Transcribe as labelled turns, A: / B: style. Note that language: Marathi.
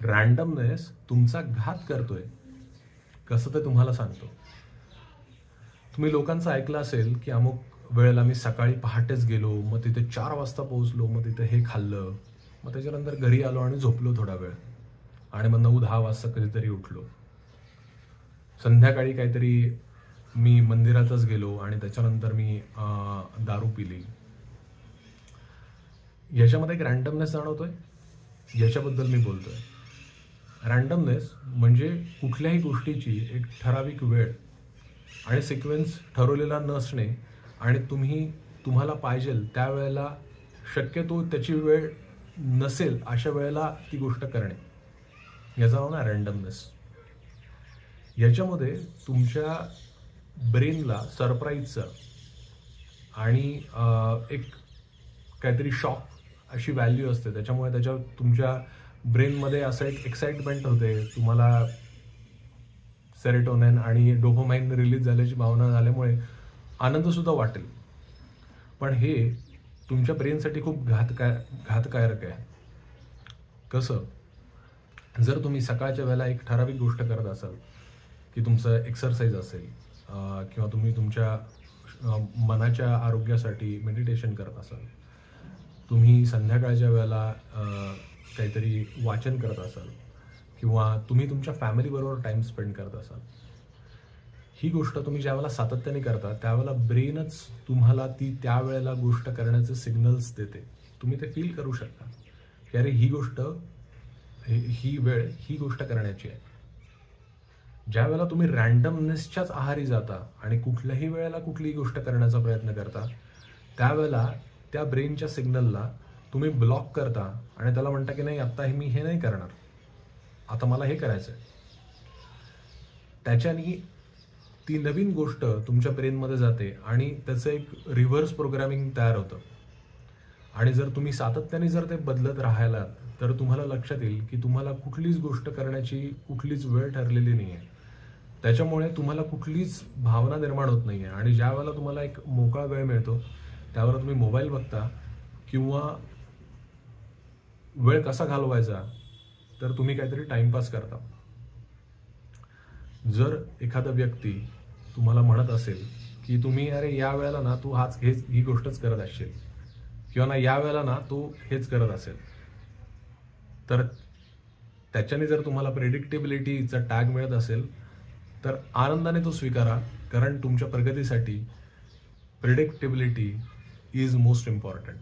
A: रॅन्डमनेस तुमचा घात करतोय. कसं ते तुम्हाला सांगतो. तुम्ही लोकांचं ऐकलं असेल की अमुक वेळेला मी सकाळी पहाटेच गेलो, मग तिथे 4 वाजता पोहोचलो, मग तिथे हे खाल्लं, मग त्याच्यानंतर घरी आलो आणि झोपलो थोडा वेळ, आणि मग 9-10 वाजता कधीतरी उठलो. संध्याकाळी काहीतरी मी मंदिरातच गेलो आणि त्याच्यानंतर मी दारू पिली. याच्यामध्ये एक रॅन्डमनेस जाणवतोय, याच्याबद्दल मी बोलतोय. रॅन्डमनेस म्हणजे कुठल्याही गोष्टीची एक ठराविक वेळ आणि सिक्वेन्स ठरवलेला नसणे आणि तुम्हाला पाहिजे त्यावेळेला शक्यतो त्याची वेळ नसेल अशा वेळेला ती गोष्ट करणे, याचा नाव ना रॅन्डमनेस. याच्यामध्ये तुमच्या ब्रेनला सरप्राईजचं आणि एक काहीतरी शॉक अशी व्हॅल्यू असते. त्याच्यामुळे तुमच्या ब्रेनमध्ये असं एक एक्साइटमेंट होते, तुम्हाला सेरोटोनिन आणि डोपामाइन रिलीज झाल्याची भावना झाल्यामुळे आनंदसुद्धा वाटेल. पण हे तुमच्या ब्रेनसाठी खूप घातकारक आहे. कसं? जर तुम्ही सकाळच्या वेळेला एक ठराविक गोष्ट करत असाल, की तुमचं एक्सरसाइज असेल किंवा तुम्ही तुमच्या मनाच्या आरोग्यासाठी मेडिटेशन करत असाल, तुम्ही संध्याकाळच्या वेळेला काहीतरी वाचन करत असाल किंवा तुम्ही तुमच्या फॅमिलीबरोबर टाईम स्पेंड करत असाल, ही गोष्ट तुम्ही ज्यावेळेला सातत्याने करता त्यावेळेला ब्रेनच तुम्हाला ती त्यावेळेला गोष्ट करण्याचे सिग्नल्स देते. तुम्ही ते फील करू शकता की अरे ही वेळ ही गोष्ट करण्याची आहे. ज्या वेळेला तुम्ही रॅन्डमनेसच्याच आहारी जाता आणि कुठल्याही वेळेला कुठलीही गोष्ट करण्याचा प्रयत्न करता, त्यावेळेला त्या ब्रेनच्या सिग्नलला तुम्ही ब्लॉक करता आणि त्याला म्हणता की नाही, आता मी हे नाही करणार, आता मला हे करायचं आहे. त्याच्यानी ती नवीन गोष्ट तुमच्या ब्रेनमध्ये जाते आणि त्याचं एक रिव्हर्स प्रोग्रामिंग तयार होतं. आणि जर तुम्ही सातत्याने जर ते बदलत राहिलात तर तुम्हाला लक्षात येईल की तुम्हाला कुठलीच गोष्ट करण्याची कुठलीच वेळ ठरलेली नाही आहे. त्याच्यामुळे तुम्हाला कुठलीच भावना निर्माण होत नाही आहे. आणि ज्या वेळेला तुम्हाला एक मोकळा वेळ मिळतो त्यावेळेला तुम्ही मोबाईल बघता किंवा वेळ कसा घालवायचा तर तुम्ही काहीतरी टाइमपास करता. जर एखादा व्यक्ती तुम्हाला म्हणत असेल की तुम्ही अरे या वेळेला ना तू ही गोष्टच करत असशील किंवा ना या वेळेला ना तू हेच करत असेल, तर त्याच्याने जर तुम्हाला प्रेडिक्टेबिलिटीचा टॅग मिळत असेल तर आनंदाने तो स्वीकारा, कारण तुमच्या प्रगतीसाठी प्रेडिक्टेबिलिटी इज मोस्ट इम्पॉर्टंट.